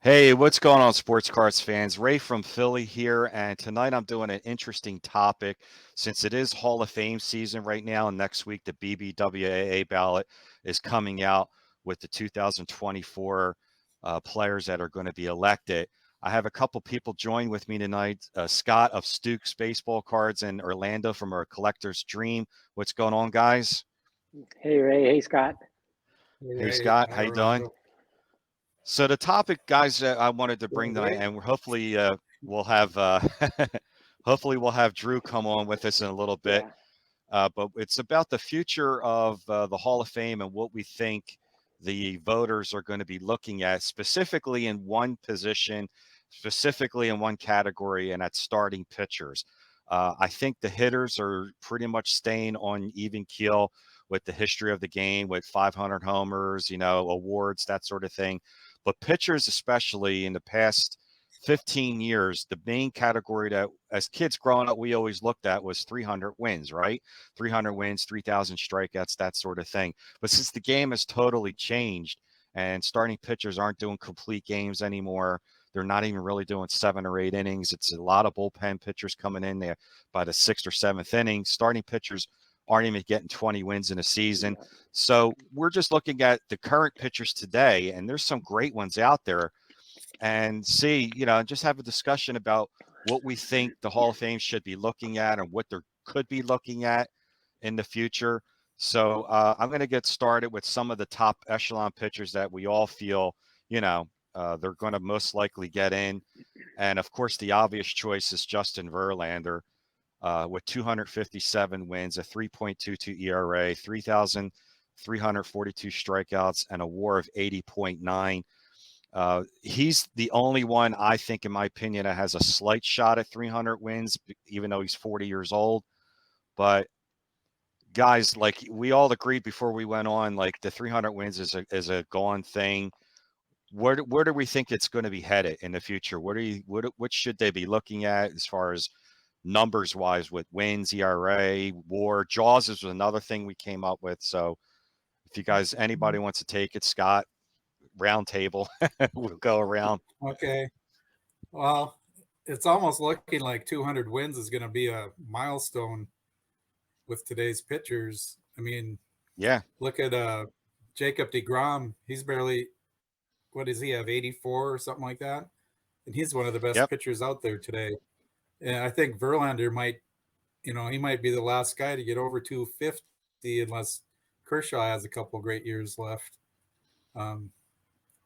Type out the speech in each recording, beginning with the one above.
Hey, what's going on, sports cards fans? Ray from Philly here, and tonight I'm doing an interesting topic since it is Hall of Fame season right now, and next week the BBWAA ballot is coming out with the 2024 players that are going to be elected. I have a couple people join with me tonight. Scott of Stukes Baseball Cards in Orlando from our Collector's Dream. What's going on, guys? Hey Ray, hey Scott. Hey, Hey, Scott, hi how you doing? Orlando. So the topic, guys, that I wanted to bring Doing tonight, great. and hopefully we'll have hopefully we'll have Drew come on with us in a little bit. Yeah, But it's about the future of the Hall of Fame and what we think the voters are going to be looking at, specifically in one position, specifically in one category, and that's starting pitchers. I think the hitters are pretty much staying on even keel with the history of the game, with 500 homers, awards, that sort of thing. But pitchers, especially in the past 15 years, the main category that as kids growing up, we always looked at was 300 wins, right? 300 wins, 3,000 strikeouts, that sort of thing. But since the game has totally changed and starting pitchers aren't doing complete games anymore, they're not even really doing 7 or 8 innings. It's a lot of bullpen pitchers coming in there by the sixth or seventh inning. Starting pitchers aren't even getting 20 wins in a season. yeah, So we're just looking at the current pitchers today, and there's some great ones out there, and see, just have a discussion about what we think the Hall of Fame should be looking at and what they could be looking at in the future. So I'm going to get started with some of the top echelon pitchers that we all feel, they're going to most likely get in. And of course, the obvious choice is Justin Verlander with 257 wins, a 3.22 ERA, 3,342 strikeouts, and a WAR of 80.9. He's the only one, I think, in my opinion, that has a slight shot at 300 wins, even though he's 40 years old. But guys, like we all agreed before we went on, like the 300 wins is a gone thing. Where do we think it's going to be headed in the future? What should they be looking at as far as numbers wise with wins, ERA, WAR? Jaws is another thing we came up with. So if you guys, anybody wants to take it, Scott, round table, we'll go around. Okay. Well, it's almost looking like 200 wins is going to be a milestone with today's pitchers. I mean, Yeah. look at Jacob DeGrom. He's barely, what does he have, 84 or something like that? And he's one of the best Yep. pitchers out there today. And I think Verlander might, he might be the last guy to get over 250 unless Kershaw has a couple great years left. Um,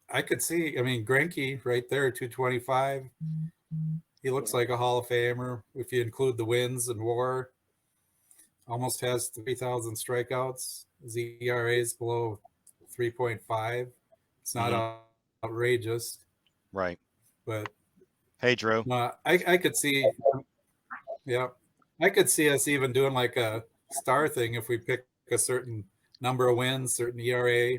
I could see, I mean, Greinke right there, 225. He looks yeah, like a Hall of Famer if you include the wins and WAR. Almost has 3,000 strikeouts. His ERA is below 3.5. It's not Hmm. outrageous, Right. but Hey, Drew. I could see, yeah, I could see us even doing like a star thing if we pick a certain number of wins, certain ERA,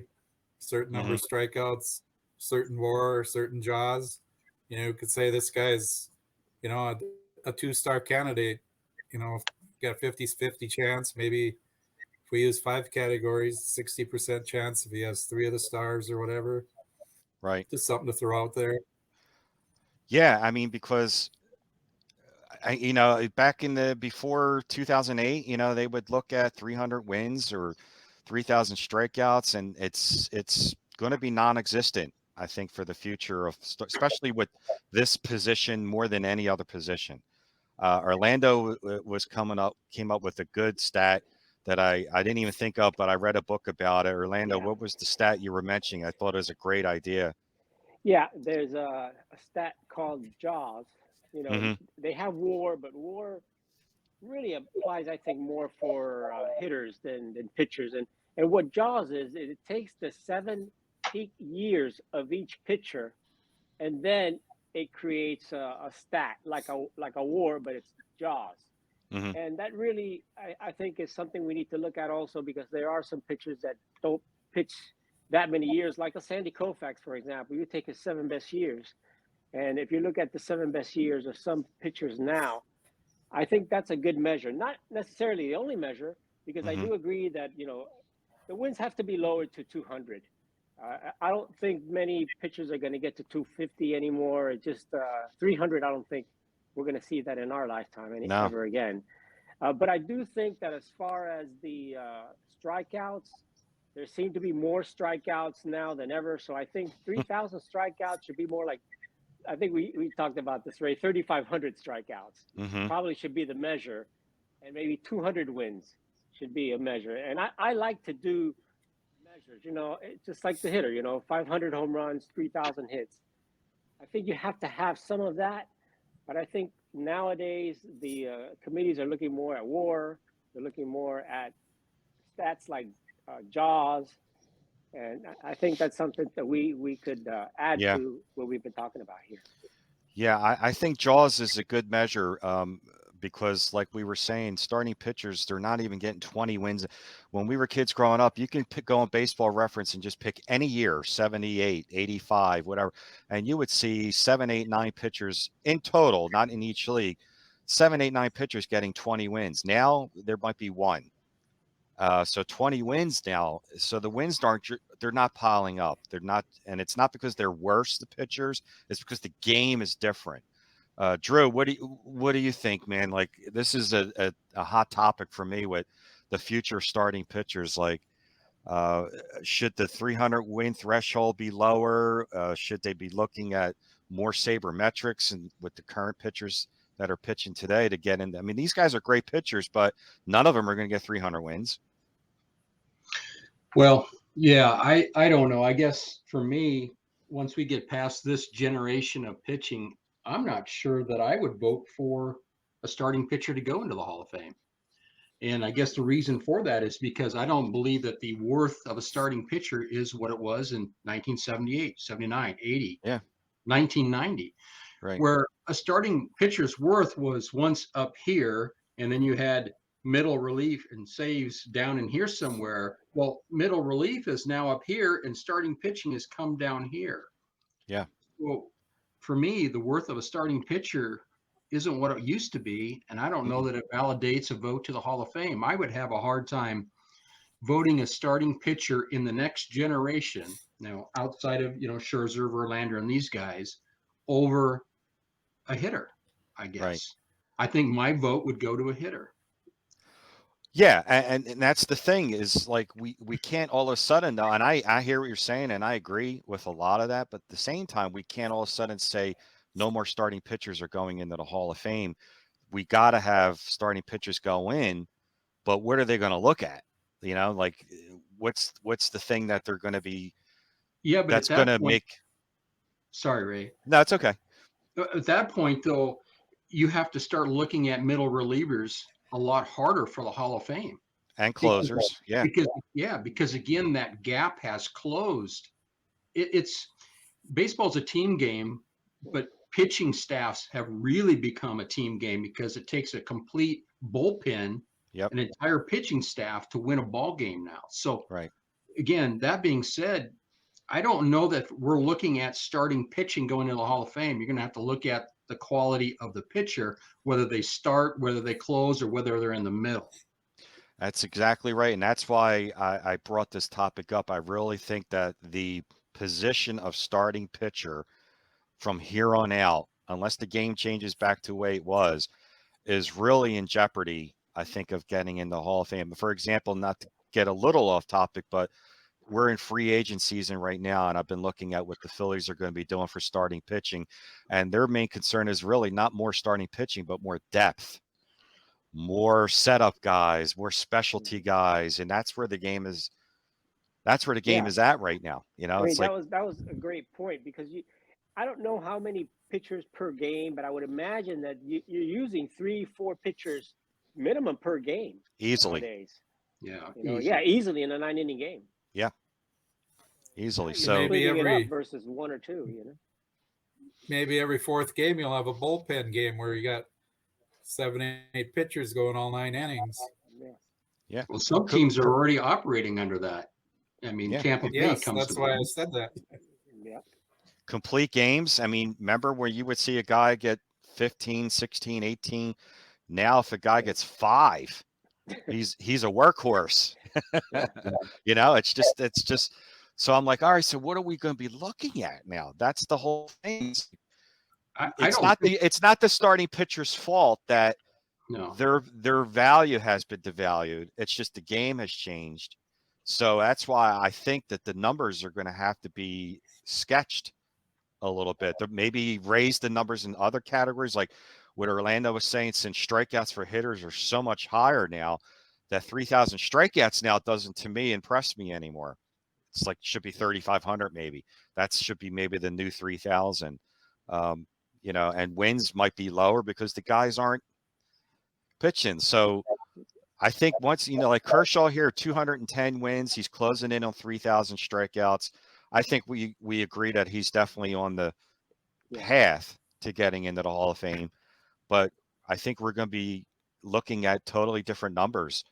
certain number Hmm. of strikeouts, certain WAR, certain JAWS. You could say this guy's, a two-star candidate. Got 50-50 chance. Maybe if we use five categories, 60% chance if he has three of the stars or whatever. Right. Just something to throw out there. Yeah. I mean, because back in the before 2008, they would look at 300 wins or 3,000 strikeouts, and it's going to be non-existent, I think, for the future of, especially with this position more than any other position. Orlando came up with a good stat that I didn't even think of, but I read a book about it. Orlando, yeah, what was the stat you were mentioning? I thought it was a great idea. yeah. There's a stat called JAWS. You know, Hmm. they have WAR, but WAR really applies, I think, more for hitters than pitchers. And what JAWS is, it takes the 7 peak years of each pitcher, and then it creates a stat like a WAR, but it's JAWS. Hmm. And that really, I think, is something we need to look at also because there are some pitchers that don't pitch that many years, like a Sandy Koufax, for example. You take his 7 best years, and if you look at the 7 best years of some pitchers now, I think that's a good measure. Not necessarily the only measure, because I Hmm. do agree that the wins have to be lowered to 200. I don't think many pitchers are going to get to 250 anymore. It just 300. I don't think we're going to see that in our lifetime No. ever again. But I do think that as far as the strikeouts, there seem to be more strikeouts now than ever. So I think 3,000 strikeouts should be more like, I think we talked about this, Ray, 3,500 strikeouts Mm-hmm. probably should be the measure. And maybe 200 wins should be a measure. And I like to do measures, just like the hitter, 500 home runs, 3,000 hits. I think you have to have some of that. But I think nowadays the committees are looking more at WAR. They're looking more at stats like JAWS, and I think that's something that we could add Yeah. to what we've been talking about here. Yeah, I think JAWS is a good measure because, like we were saying, starting pitchers, they're not even getting 20 wins. When we were kids growing up, you can go on Baseball Reference and just pick any year, 78, 85, whatever, and you would see 7, 8, 9 pitchers in total, not in each league, 7, 8, 9 pitchers getting 20 wins. Now there might be one. So 20 wins now. So the wins they're not piling up. They're not, and it's not because they're worse, the pitchers. It's because the game is different. Drew, what do you think, man? Like, this is a hot topic for me with the future starting pitchers. Like, should the 300 win threshold be lower? Should they be looking at more sabermetrics and with the current pitchers that are pitching today to get in? I mean, these guys are great pitchers, but none of them are going to get 300 wins. Well, yeah, I don't know. I guess for me, once we get past this generation of pitching, I'm not sure that I would vote for a starting pitcher to go into the Hall of Fame. And I guess the reason for that is because I don't believe that the worth of a starting pitcher is what it was in 1978, 79, 80, Yeah. 1990, Right. where a starting pitcher's worth was once up here, and then you had middle relief and saves down in here somewhere. Well, middle relief is now up here, and starting pitching has come down here. Yeah. Well, for me, the worth of a starting pitcher isn't what it used to be, and I don't know that it validates a vote to the Hall of Fame. I would have a hard time voting a starting pitcher in the next generation, outside of Scherzer, Verlander, and these guys, over a hitter. I guess. Right. I think my vote would go to a hitter. Yeah, and that's the thing is, like, we can't all of a sudden though, and I hear what you're saying, and I agree with a lot of that, but at the same time, we can't all of a sudden say no more starting pitchers are going into the Hall of Fame. We got to have starting pitchers go in, but what are they going to look at? Like, what's the thing that they're going to be? Yeah, but that's at going that to point, make. Sorry, Ray. No, it's okay. At that point, though, you have to start looking at middle relievers a lot harder for the Hall of Fame. And closers, because again, that gap has closed. It's baseball's a team game, but pitching staffs have really become a team game because it takes a complete bullpen, an entire pitching staff to win a ball game now. So, right. Again, that being said, I don't know that we're looking at starting pitching going into the Hall of Fame. You're going to have to look at the quality of the pitcher, whether they start, whether they close, or whether they're in the middle. That's exactly right. And that's why I brought this topic up. I really think that the position of starting pitcher from here on out, unless the game changes back to the way it was, is really in jeopardy, I think, of getting in the Hall of Fame. For example, not to get a little off topic, but we're in free agent season right now, and I've been looking at what the Phillies are going to be doing for starting pitching. And their main concern is really not more starting pitching, but more depth. More setup guys, more specialty guys, and that's where the game is. That's where the game is at right now. I mean, it's that was a great point because I don't know how many pitchers per game, but I would imagine that you're using 3-4 pitchers minimum per game easily. Nowadays. Yeah, easily in a 9-inning game. Yeah, easily. You're So maybe it up versus 1 or 2. Maybe every fourth game you'll have a bullpen game where you got 7, 8 pitchers going all 9 innings. Yeah. Well, some teams are already operating under that. I mean, Tampa Bay comes that's to why mind. I said that. Yeah. Complete games. I mean, remember where you would see a guy get 15, 16, 18. Now, if a guy gets 5, he's a workhorse. It's just So I'm like, all right, so what are we going to be looking at now? That's the whole thing. I don't think It's not the starting pitcher's fault that no. their value has been devalued. It's just the game has changed. So that's why I think that the numbers are going to have to be sketched a little bit. Maybe raise the numbers in other categories, like what Orlando was saying, since strikeouts for hitters are so much higher now, that 3,000 strikeouts now doesn't, to me, impress me anymore. It's like should be 3,500 maybe. That should be maybe the new 3,000. You know, and wins might be lower because the guys aren't pitching. So I think once, you know, like Kershaw here, 210 wins, he's closing in on 3,000 strikeouts. I think we agree that he's definitely on the path to getting into the Hall of Fame, but I think we're going to be looking at totally different numbers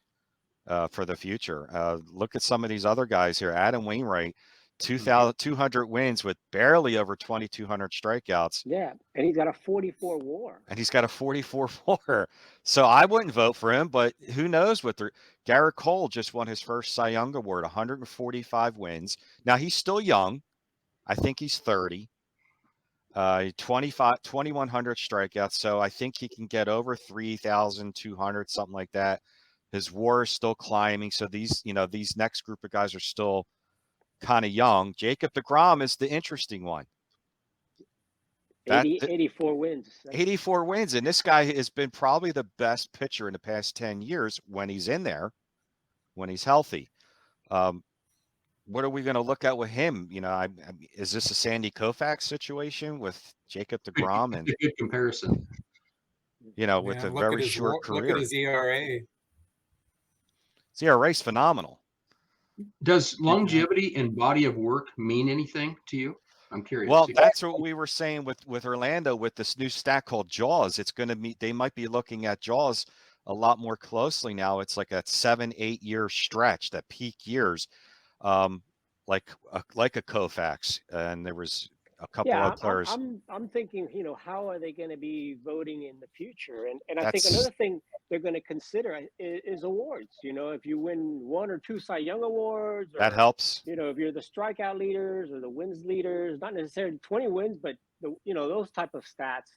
for the future. Look at some of these other guys here. Adam Wainwright, 200 wins with barely over 2,200 strikeouts. Yeah, and he's got a 44 WAR. And he's got a 44 WAR. So I wouldn't vote for him, but who knows what the Garrett Cole just won his first Cy Young Award, 145 wins. Now he's still young. I think he's 30. 2,100 strikeouts. So I think he can get over 3,200, something like that. His WAR is still climbing. So these, you know, these next group of guys are still kind of young. Jacob deGrom is the interesting one. 84 wins. 84 wins. And this guy has been probably the best pitcher in the past 10 years when he's in there, when he's healthy. What are we going to look at with him? You know, is this a Sandy Koufax situation with Jacob deGrom? And good comparison. You know, with a very short career. Look at his ERA. His ERA is phenomenal. Does longevity and body of work mean anything to you? I'm curious. Well, that's what we were saying with Orlando with this new stat called Jaws. It's going to be, they might be looking at Jaws a lot more closely now. It's like a 7-8 year stretch, that peak years, like a Koufax, and there was a couple of players. I'm thinking, you know, how are they going to be voting in the future? And I think another thing they're going to consider is awards. You know, if you win 1 or 2 Cy Young awards, or, that helps. You know, if you're the strikeout leaders or the wins leaders, not necessarily 20 wins, but you know, those type of stats.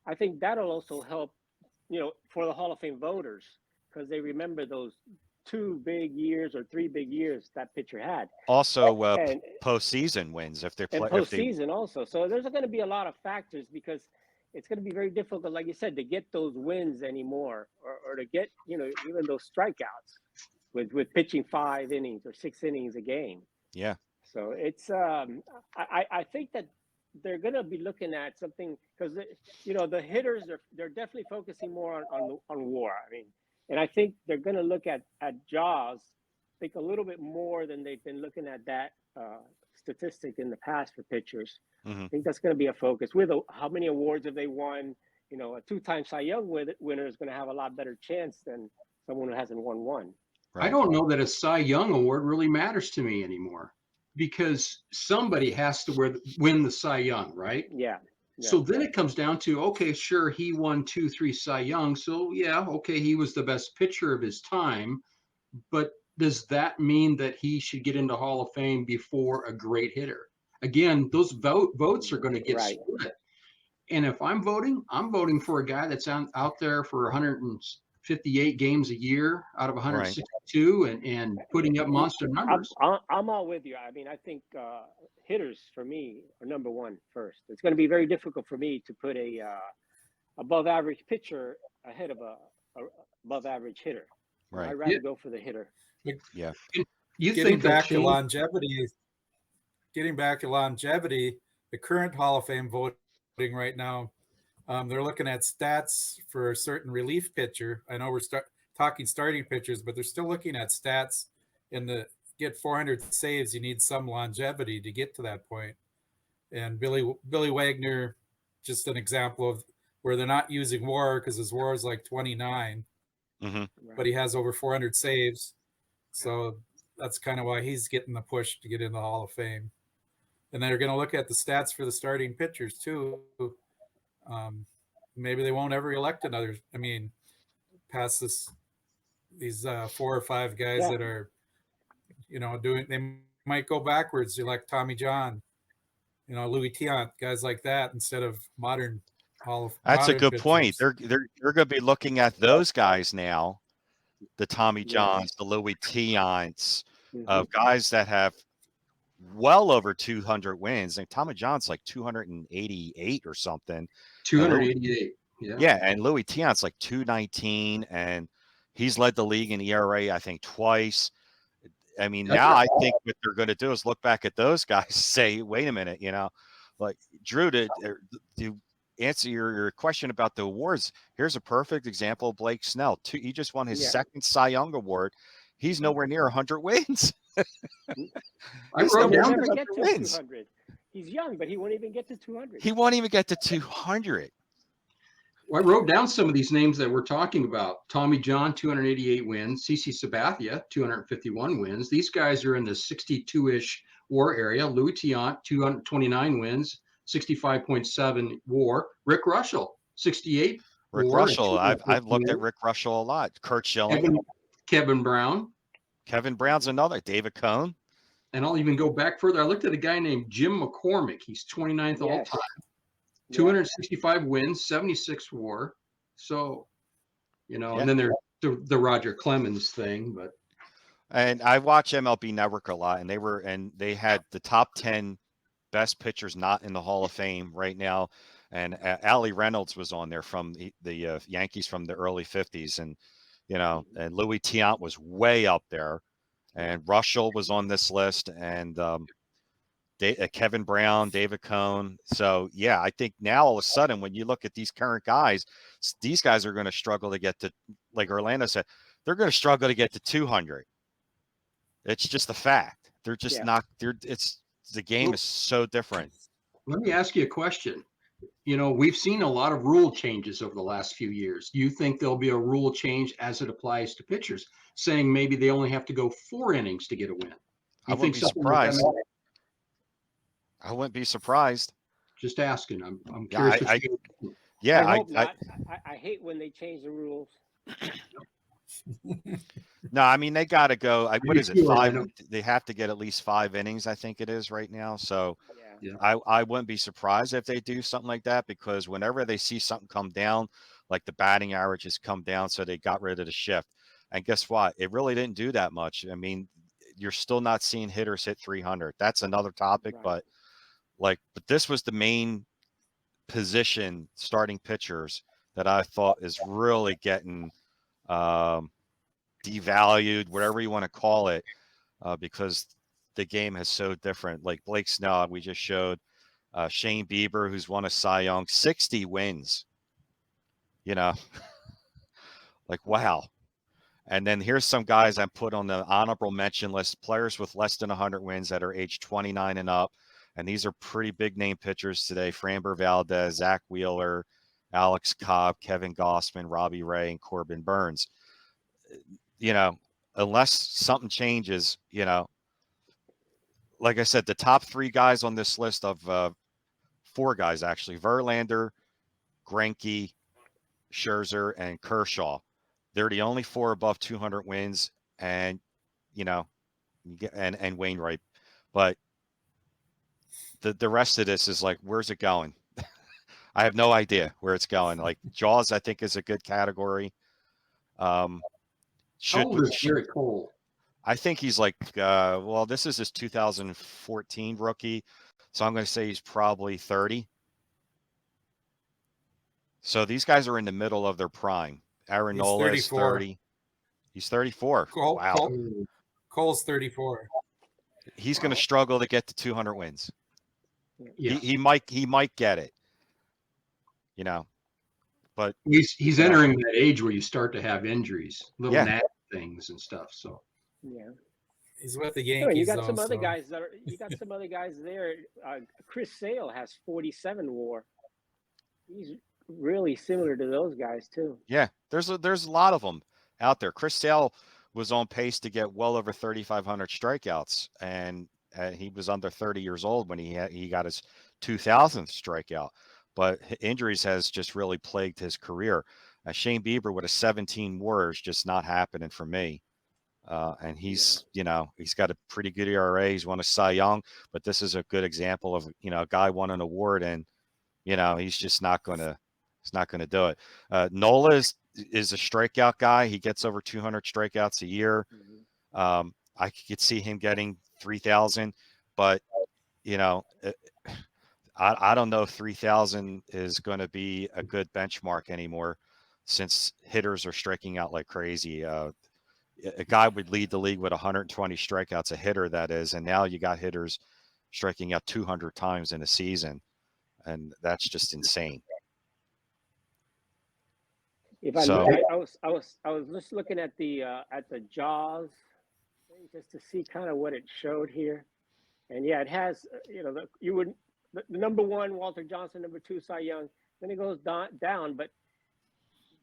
I think that'll also help, you know, for the Hall of Fame voters, because they remember those 2 big years or 3 big years that pitcher had. Also, postseason wins if they're playing. Postseason also. So there's going to be a lot of factors, because it's going to be very difficult, like you said, to get those wins anymore, or to get, you know, even those strikeouts with pitching 5 innings or 6 innings a game. Yeah. So it's I think that they're going to be looking at something, because you know, the hitters they're definitely focusing more on WAR. I mean, and I think they're going to look at Jaws, I think a little bit more than they've been looking at that statistic in the past for pitchers. Mm-hmm. I think that's going to be a focus. With how many awards have they won? You know, a 2-time Cy Young winner is going to have a lot better chance than someone who hasn't won one. Right. I don't know that a Cy Young award really matters to me anymore, because somebody has to win the Cy Young, right? Yeah. So then it comes down to, okay, sure, he won 2, 3 Cy Young. So yeah, okay, he was the best pitcher of his time. But does that mean that he should get into Hall of Fame before a great hitter? Again, those votes are going to get split. And if I'm voting for a guy that's out there for 158 games a year out of 162, right, and putting up monster numbers. I'm all with you. I mean, I think hitters for me are number 1 first. It's going to be very difficult for me to put a above average pitcher ahead of a above average hitter. Right. I'd rather go for the hitter. Yeah. Getting back to longevity, the current Hall of Fame voting right now, they're looking at stats for a certain relief pitcher. I know we're talking starting pitchers, but they're still looking at stats. And to get 400 saves, you need some longevity to get to that point. And Billy Wagner, just an example of where they're not using WAR, because his WAR is like 29, but he has over 400 saves. So that's kind of why he's getting the push to get in the Hall of Fame. And they're going to look at the stats for the starting pitchers too. Maybe they won't ever elect another. I mean, past these 4 or 5 guys that are, you know, they might go backwards. You like Tommy John, Louis Tiant, guys like that, instead of modern That's a good point. pitchers. They're going to be looking at those guys now, the Tommy Yeah. Johns, the Louis Tiants, Mhm. guys that have well over 200 wins. And Tommy John's like 288 or something. 288. Yeah, and Louis Tiant's like 219, and he's led the league in ERA, I think, twice. I mean, That's now right. I think what they're going to do is look back at those guys and say, wait a minute, like Drew, to answer your question about the awards, here's a perfect example of Blake Snell. He just won his second Cy Young Award. He's nowhere near 100 wins. I He's wrote nowhere down near never get 100 to wins. 200. He's young, but he won't even get to 200. He won't even get to 200. I wrote down some of these names that we're talking about. Tommy John, 288 wins. CC Sabathia, 251 wins. These guys are in the 62-ish WAR area. Louis Tiant, 229 wins, 65.7 WAR. Rick Russell, 68 Rick WAR. Russell, I've looked at Rick Russell a lot. Kurt Schilling, Kevin Brown. Kevin Brown's another. David Cohn. And I'll even go back further. I looked at a guy named Jim McCormick. He's 29th all Yes. time. 265 wins, 76 WAR. So, and then there's the Roger Clemens thing, but. And I watch MLB Network a lot, and they had the top 10 best pitchers not in the Hall of Fame right now. And Allie Reynolds was on there from the Yankees from the early 50s. And, and Louis Tiant was way up there. And Russell was on this list. And Kevin Brown, David Cohn. So, yeah, I think now all of a sudden when you look at these current guys, these guys are going to struggle to get to, like Orlando said, they're going to struggle to get to 200. It's just a fact. They're just not. The game is so different. Let me ask you a question. We've seen a lot of rule changes over the last few years. Do you think there'll be a rule change as it applies to pitchers, saying maybe they only have to go 4 innings to get a win? I wouldn't be surprised. I wouldn't be surprised. Just asking. I'm curious. I hope not. I hate when they change the rules. No, I mean, they got to go. What is it? 5? They have to get at least 5 innings, I think it is right now. So I wouldn't be surprised if they do something like that, because whenever they see something come down, like the batting average has come down, so they got rid of the shift. And guess what? It really didn't do that much. I mean, you're still not seeing hitters hit 300. That's another topic, Right. but this was the main position, starting pitchers, that I thought is really getting devalued, whatever you want to call it, because the game is so different. Like Blake Snell, we just showed, Shane Bieber, who's won a Cy Young, 60 wins. Like, wow. And then here's some guys I put on the honorable mention list, players with less than 100 wins that are age 29 and up. And these are pretty big name pitchers today: Framber Valdez, Zach Wheeler, Alex Cobb, Kevin Gossman, Robbie Ray, and Corbin Burns. Unless something changes, like I said, the top 3 guys on this list of 4 guys, actually, Verlander, Greinke, Scherzer, and Kershaw. They're the only 4 above 200 wins, and and Wainwright. But the rest of this is like, where's it going? I have no idea where it's going. Like Jaws, I think, is a good category. How old is Garrett Cole? I think he's like, this is his 2014 rookie, so I'm going to say he's probably 30. So these guys are in the middle of their prime. Aaron Nola is 30. He's 34. Wow. Cole's 34. He's going to struggle to get to 200 wins. Yeah. He might get it. But he's entering that age where you start to have injuries, little knack things and stuff. So he's with the Yankees. You got some other guys there. Chris Sale has 47 WAR. He's really similar to those guys too. Yeah, there's a lot of them out there. Chris Sale was on pace to get well over 3,500 strikeouts, and he was under 30 years old when he got his 2,000th strikeout. But injuries has just really plagued his career. Shane Bieber with a 17 WAR is just not happening for me. And he's, you know, he's got a pretty good ERA. He's won a Cy Young, but this is a good example of, you know, a guy won an award and, you know, he's just not going to, he's not going to do it. Nola is a strikeout guy. He gets over 200 strikeouts a year. I could see him getting 3,000, but, you know, I don't know if 3,000 is going to be a good benchmark anymore since hitters are striking out like crazy. A guy would lead the league with 120 strikeouts, a hitter that is, and now you got hitters striking out 200 times in a season, and that's just insane. If I So- look, I was just looking at the Jaws thing just to see kind of what it showed here, and yeah, it has you know the number one Walter Johnson, number two Cy Young, then it goes down, but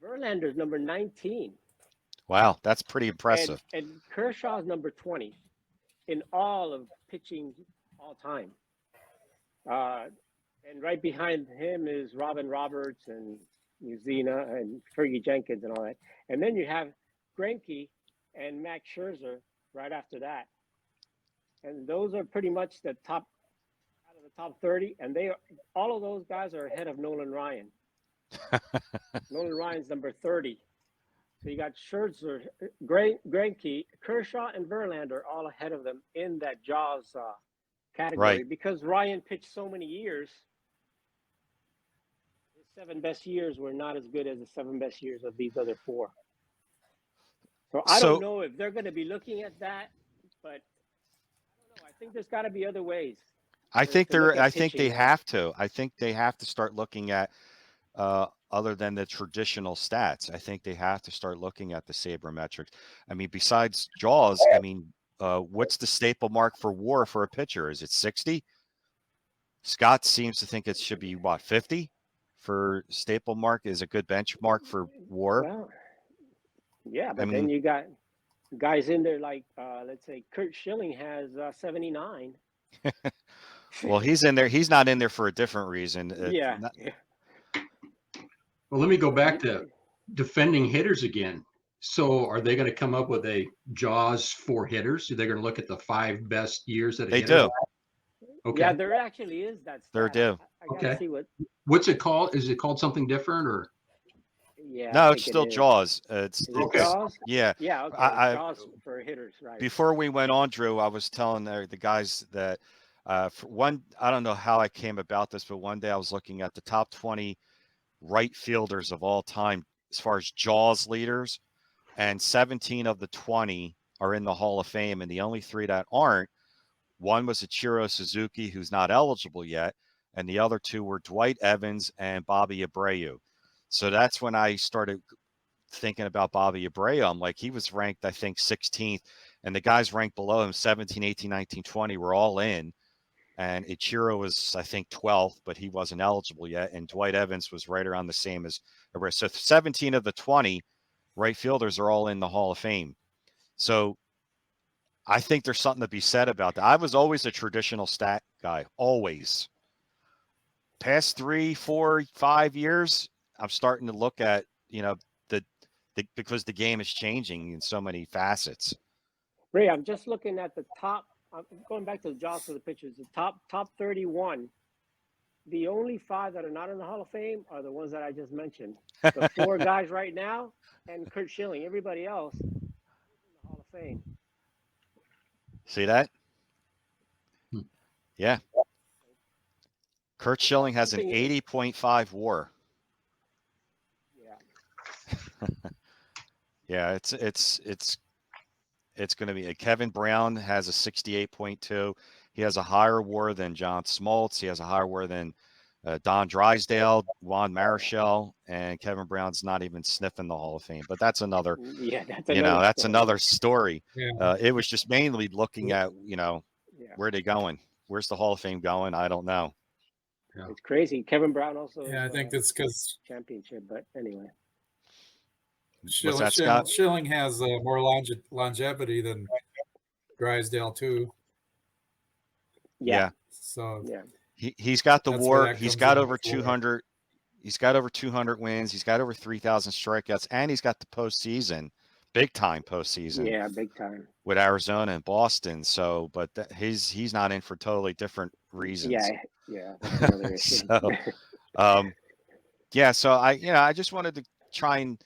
Verlander's number 19. Wow, that's pretty impressive. And Kershaw's number 20 in all of pitching all time. And right behind him is Robin Roberts and Muzina and Fergie Jenkins and all that. And then you have Greinke and Max Scherzer right after that. And those are pretty much the top out of the top 30. And all of those guys are ahead of Nolan Ryan. Nolan Ryan's number 30. So you got Scherzer, Greinke, Kershaw, and Verlander all ahead of them in that Jaws category. Right. Because Ryan pitched so many years. His 7 best years were not as good as the 7 best years of these other 4. So I don't know if they're going to be looking at that, but I don't know. I think there's got to be other ways. I think they pitching, have to. I think they have to start looking at other than the traditional stats. I think they have to start looking at the sabermetrics. I mean, besides Jaws, I mean, what's the staple mark for WAR for a pitcher? Is it 60? Scott seems to think it should be what, 50 for staple mark is a good benchmark for WAR. Well, yeah, but then you got guys in there like let's say Kurt Schilling has 79. Well, he's in there. He's not in there for a different reason. Yeah. Well, let me go back to defending hitters again. So are they going to come up with a Jaws for hitters? Are they going to look at the 5 best years that They do. Okay. Yeah, there actually is that stat. There do. I gotta Okay. see What's it called? Is it called something different or? Yeah. No, I it's think still it is. Jaws. Is it Okay. Jaws? Yeah. Yeah. Okay. Jaws for hitters, right? Before we went on, Drew, I was telling the guys that for one, I don't know how I came about this, but one day I was looking at the top 20 right fielders of all time as far as Jaws leaders, and 17 of the 20 are in the Hall of Fame, and the only 3 that aren't, one was Ichiro Suzuki, who's not eligible yet, and the other 2 were Dwight Evans and Bobby Abreu. So that's when I started thinking about Bobby Abreu. I'm like, he was ranked, I think, 16th, and the guys ranked below him, 17, 18, 19, 20, were all in. And Ichiro was, I think, 12th, but he wasn't eligible yet. And Dwight Evans was right around the same as Abreu. So 17 of the 20 right fielders are all in the Hall of Fame. So I think there's something to be said about that. I was always a traditional stat guy, always. Past 3, 4, 5 years, I'm starting to look at, you know, because the game is changing in so many facets. Ray, I'm just looking at the top. I'm going back to the Jaws for the pitchers. The top 31. The only 5 that are not in the Hall of Fame are the ones that I just mentioned. The 4 guys right now and Kurt Schilling. Everybody else is in the Hall of Fame. See that? Yeah. Kurt Schilling has an 80.5 WAR. Yeah. Yeah, it's going to be. Kevin Brown has a 68.2. He has a higher WAR than John Smoltz. He has a higher WAR than Don Drysdale, Juan Marichal, and Kevin Brown's not even sniffing the Hall of Fame. But that's another, another story. Yeah. It was just mainly looking at, where are they going? Where's the Hall of Fame going? I don't know. Yeah. It's crazy. Kevin Brown also. Yeah, I think that's because championship. But anyway, Schilling has more longevity than Drysdale too. Yeah. So yeah, he's got the WAR. He's got over 200. He's got over 200 wins. He's got over 3,000 strikeouts, and he's got the postseason big time postseason Yeah, big time. with Arizona and Boston. So, but he's not in for totally different reasons. Yeah, that's another issue. So, um, yeah. So I just wanted to try and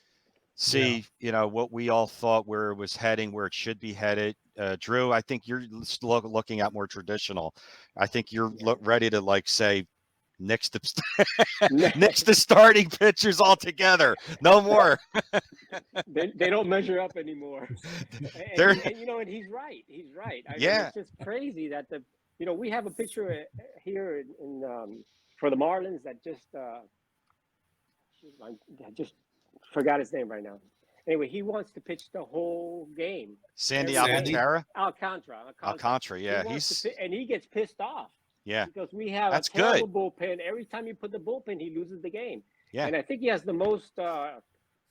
see, what we all thought where it was heading, where it should be headed. Drew, I think you're looking at more traditional. I think you're ready to like say nix the nix the starting pitchers altogether. No more. They don't measure up anymore. They're And he's right. He's right. I mean, yeah. it's just crazy that we have a picture here in for the Marlins that I just forgot his name right now. Anyway, he wants to pitch the whole game. Sandy every game. Alcantara. Alcantara. Yeah, and he gets pissed off. Yeah, Because we have that's a terrible good. bullpen. Every time you put the bullpen, he loses the game. Yeah, And I think he has the most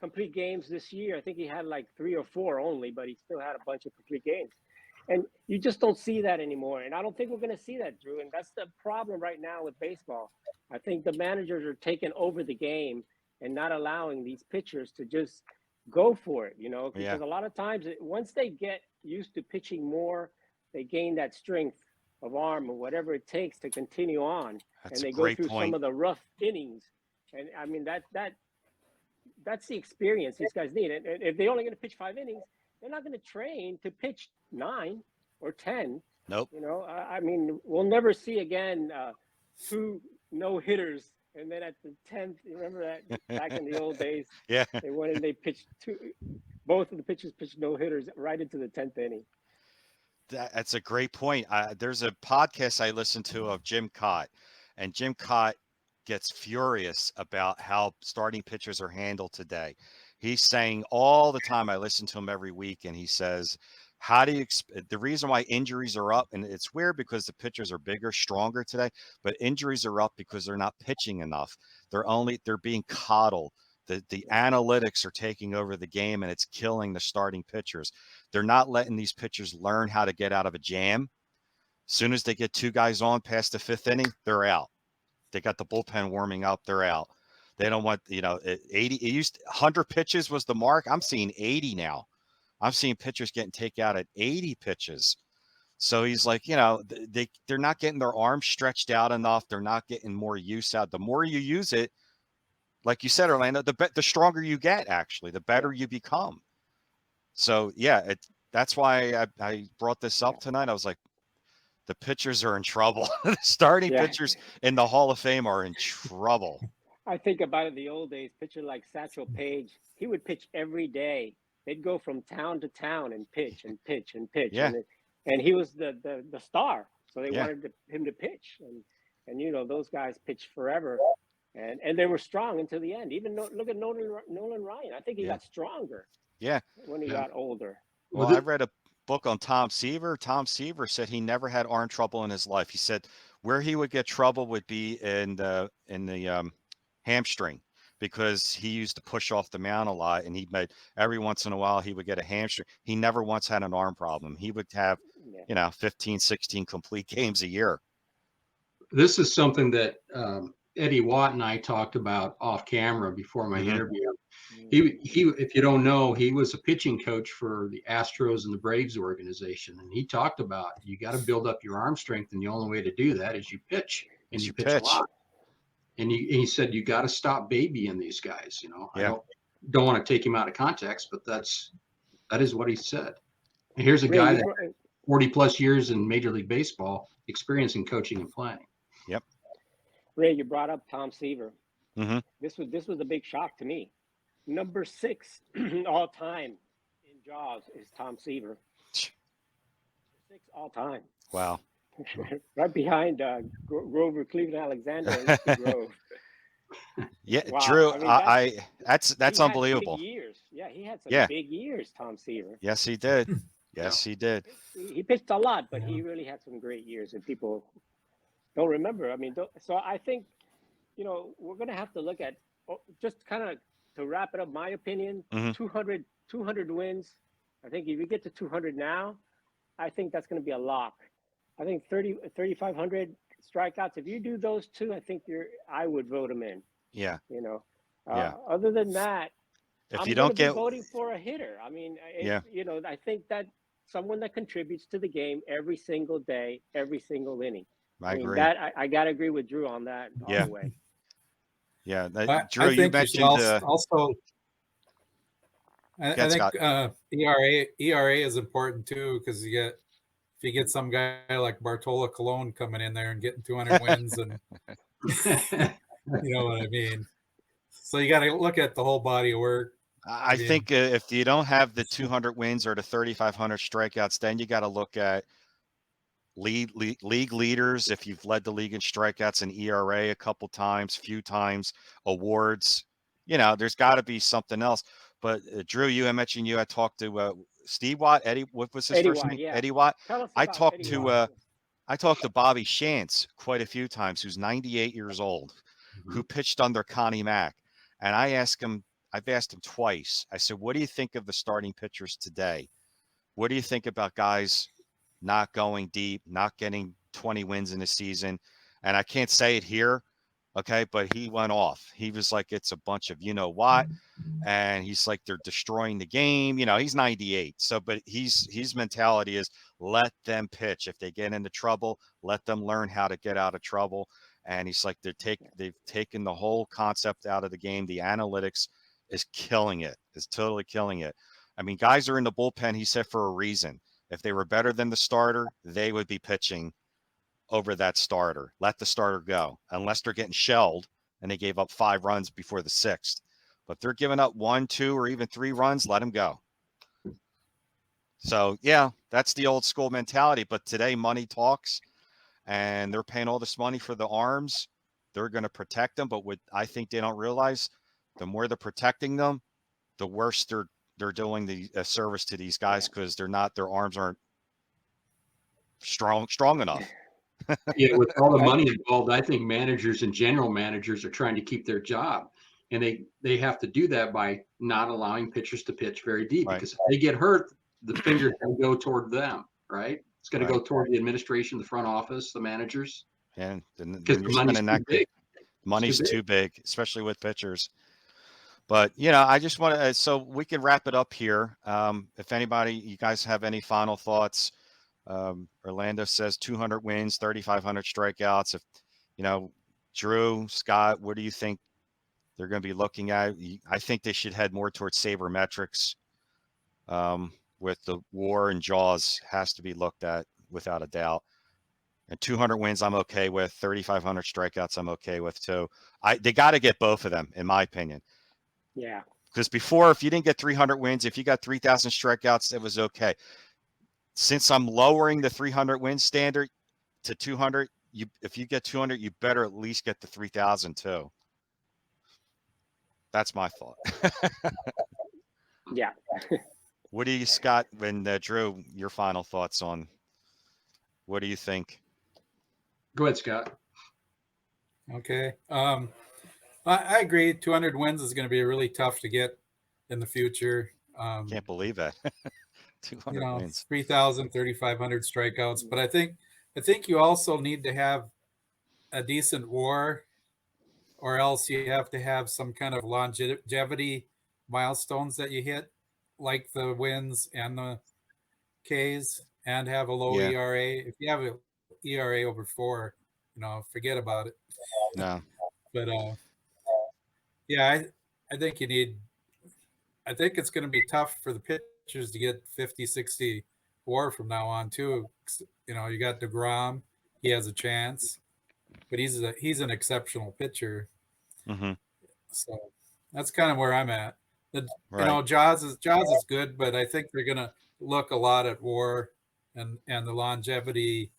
complete games this year. I think he had like 3 or 4 only, but he still had a bunch of complete games. And you just don't see that anymore. And I don't think we're going to see that, Drew. And that's the problem right now with baseball. I think the managers are taking over the game and not allowing these pitchers to just go for it, because a lot of times once they get used to pitching more, they gain that strength of arm or whatever it takes to continue on. That's and they a great go through point. some of the rough innings. And I mean, that's the experience these guys need. And if they're only going to pitch 5 innings, they're not going to train to pitch 9 or 10. Nope. I mean, we'll never see again 2 no-hitters. And then at the 10th, you remember that back in the old days? Yeah. They went and they pitched both of the pitchers pitched no-hitters right into the 10th inning. That's a great point. There's a podcast I listen to of Jim Cott, and Jim Cott gets furious about how starting pitchers are handled today. He's saying all the time, I listen to him every week, and he says, how do you the reason why injuries are up, and it's weird because the pitchers are bigger, stronger today, but injuries are up because they're not pitching enough. They're being coddled. The analytics are taking over the game, and it's killing the starting pitchers. They're not letting these pitchers learn how to get out of a jam. As soon as they get 2 guys on past the 5th inning, they're out. They got the bullpen warming up, they're out. They don't want, 80. It used 100 pitches was the mark. I'm seeing 80 now. I'm seeing pitchers getting taken out at 80 pitches. So he's like, they're not getting their arms stretched out enough. They're not getting more use out. The more you use it, like you said, Orlando, the stronger you get, actually, the better you become. So, yeah, that's why I brought this up tonight. I was like, the pitchers are in trouble. The starting pitchers in the Hall of Fame are in trouble. I think about it the old days, pitcher like Satchel Paige, he would pitch every day. They'd go from town to town and pitch and pitch and pitch. Yeah. And he was the star. So they wanted him to pitch. And those guys pitched forever. And they were strong until the end. Even look at Nolan Ryan. I think he got stronger. Yeah. When he got older. Well, I read a book on Tom Seaver. Tom Seaver said he never had arm trouble in his life. He said where he would get trouble would be in the hamstring, because he used to push off the mound a lot, and every once in a while he would get a hamstring. He never once had an arm problem. He would have 15, 16 complete games a year. This is something that Eddie Watt and I talked about off camera before my interview. He, if you don't know, he was a pitching coach for the Astros and the Braves organization. And he talked about, you got to build up your arm strength. And the only way to do that is you pitch, and you pitch a lot. And he said, you got to stop babying these guys. I don't want to take him out of context, but that is what he said. And here's a guy that 40 plus years in Major League Baseball, experiencing coaching and playing. Yep. Ray, you brought up Tom Seaver. Mm-hmm. This was a big shock to me. Number 6 all time in Jaws is Tom Seaver. 6 all time. Wow. Right behind Grover Cleveland Alexander and Grove. Yeah, Wow. Drew, I mean, that's unbelievable. Big years. Yeah, he had some big years, Tom Seaver. Yes, he did. Yes, he did. He pitched a lot, but he really had some great years, and people don't remember. I mean, so I think, we're going to have to look at, just kind of to wrap it up, my opinion, 200 wins. I think if you get to 200 now, I think that's going to be a lock. I think 3,500 strikeouts. If you do those 2, I think I would vote him in. Yeah. Other than that, If I'm you going to don't be get, voting for a hitter. I mean, yeah, I think that someone that contributes to the game every single day, every single inning. I I mean, agree. that I got to agree with Drew on that all Yeah, the way. yeah. I Drew, you think you should mentioned, also. I get think Scott. ERA is important too, because if you get some guy like Bartola Colon coming in there and getting 200 wins, and you know what I mean. So you got to look at the whole body of work. I mean, think if you don't have the 200 wins or the 3,500 strikeouts, then you got to look at league leaders. If you've led the league in strikeouts and ERA a couple times, few times, awards, there's got to be something else. But Drew, you had mentioned you had talked to Steve Watt, Eddie. What was his Eddie first Watt, name? yeah. Eddie Watt. Tell us I about talked Eddie to Watt. I talked to Bobby Shantz quite a few times, who's 98 years old, who pitched under Connie Mack, and I've asked him twice. I said, "What do you think of the starting pitchers today? What do you think about guys not going deep, not getting 20 wins in a season?" And I can't say it here, okay, but he went off. He was like, "It's a bunch of what," and he's like, "They're destroying the game." He's 98. So, but his mentality is let them pitch. If they get into trouble, let them learn how to get out of trouble. And he's like, they've taken the whole concept out of the game. The analytics is killing it. Is totally killing it. I mean, guys are in the bullpen, he said, for a reason. If they were better than the starter, they would be pitching over that starter. Let the starter go, unless they're getting shelled and they gave up 5 runs before the 6th. But if they're giving up 1, 2, or even 3 runs, let them go. So, yeah, that's the old school mentality. But today, money talks, and they're paying all this money for the arms. They're going to protect them. But what I think they don't realize, the more they're protecting them, the worse they're doing the service to these guys, because their arms aren't strong enough. Yeah, with all the money involved, I think managers and general managers are trying to keep their job, and they have to do that by not allowing pitchers to pitch very deep, Right. because if they get hurt, the finger's going to go toward them, right? It's going to go toward the administration, the front office, the managers, And because when the you're money's spending too that, big. money's too big, especially with pitchers. But I just want to, so we can wrap it up here. If anybody, you guys have any final thoughts? Orlando says 200 wins, 3,500 strikeouts. If Drew, Scott, what do you think they're going to be looking at? I think they should head more towards sabermetrics. With the WAR and JAWS has to be looked at without a doubt. And 200 wins, I'm okay with. 3,500 strikeouts, I'm okay with too. They got to get both of them, in my opinion. Yeah. Because before, if you didn't get 300 wins, if you got 3,000 strikeouts, it was okay. Since I'm lowering the 300 win standard to 200, if you get 200, you better at least get the 3,000 too. That's my thought. Yeah. What do you, Scott, and Drew, your final thoughts on what do you think? Go ahead, Scott. Okay. I agree. 200 wins is going to be really tough to get in the future. Can't believe that. 200 wins. 3,000, 3,500 strikeouts. But I think you also need to have a decent WAR, or else you have to have some kind of longevity milestones that you hit, like the wins and the Ks, and have a low Yeah. ERA. If you have an ERA over 4, forget about it. No. But yeah, I think I think it's going to be tough for the pitchers to get 50, 60 WAR from now on too. You got DeGrom, he has a chance, but he's an exceptional pitcher. Mm-hmm. So that's kind of where I'm at. Right. Jaws is good, but I think they're going to look a lot at WAR and the longevity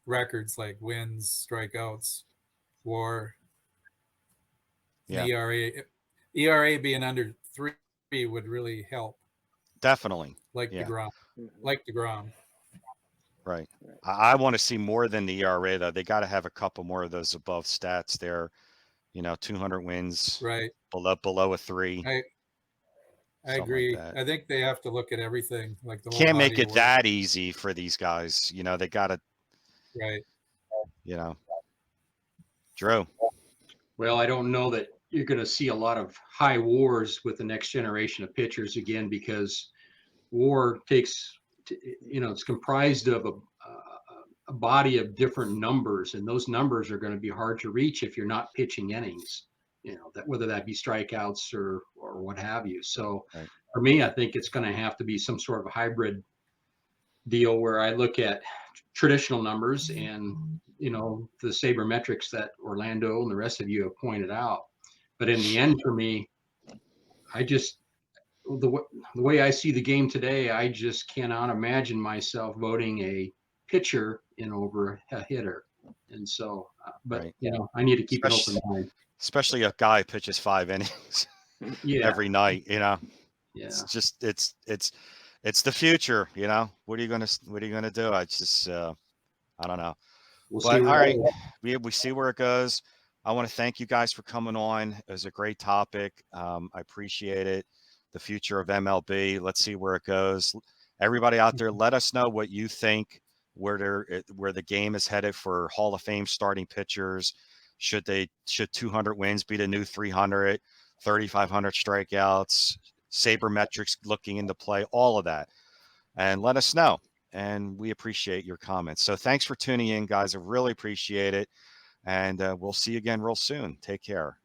records, like wins, strikeouts, WAR, Yeah. ERA being under 3 would really help. Definitely. Like Yeah. DeGrom. Right. I want to see more than the ERA, though. They got to have a couple more of those above stats there. 200 wins, Right. below a 3. I agree. Like I think they have to look at everything, like the whole Can't body make it of work. that easy for these guys. They got to, Right. Drew. Well, I don't know that you're going to see a lot of high wars with the next generation of pitchers again, because war takes, it's comprised of a body of different numbers, and those numbers are going to be hard to reach if you're not pitching innings, that whether that be strikeouts or what have you. So Right. for me, I think it's going to have to be some sort of a hybrid deal where I look at traditional numbers and, the sabermetrics that Orlando and the rest of you have pointed out. But in the end, for me, I just, the way I see the game today, I just cannot imagine myself voting a pitcher in over a hitter. And so, but Right. I need to keep an open mind. Especially a guy who pitches 5 innings every night. Yeah. It's just it's the future. What are you gonna do? I just I don't know. We'll But see. all right, we see where it goes. I want to thank you guys for coming on. It was a great topic. I appreciate it. The future of MLB. Let's see where it goes. Everybody out there, let us know what you think, where the game is headed for Hall of Fame starting pitchers. Should 200 wins be the new 300, 3,500 strikeouts, sabermetrics looking into play, all of that, and let us know. And we appreciate your comments. So thanks for tuning in, guys. I really appreciate it. And we'll see you again real soon. Take care.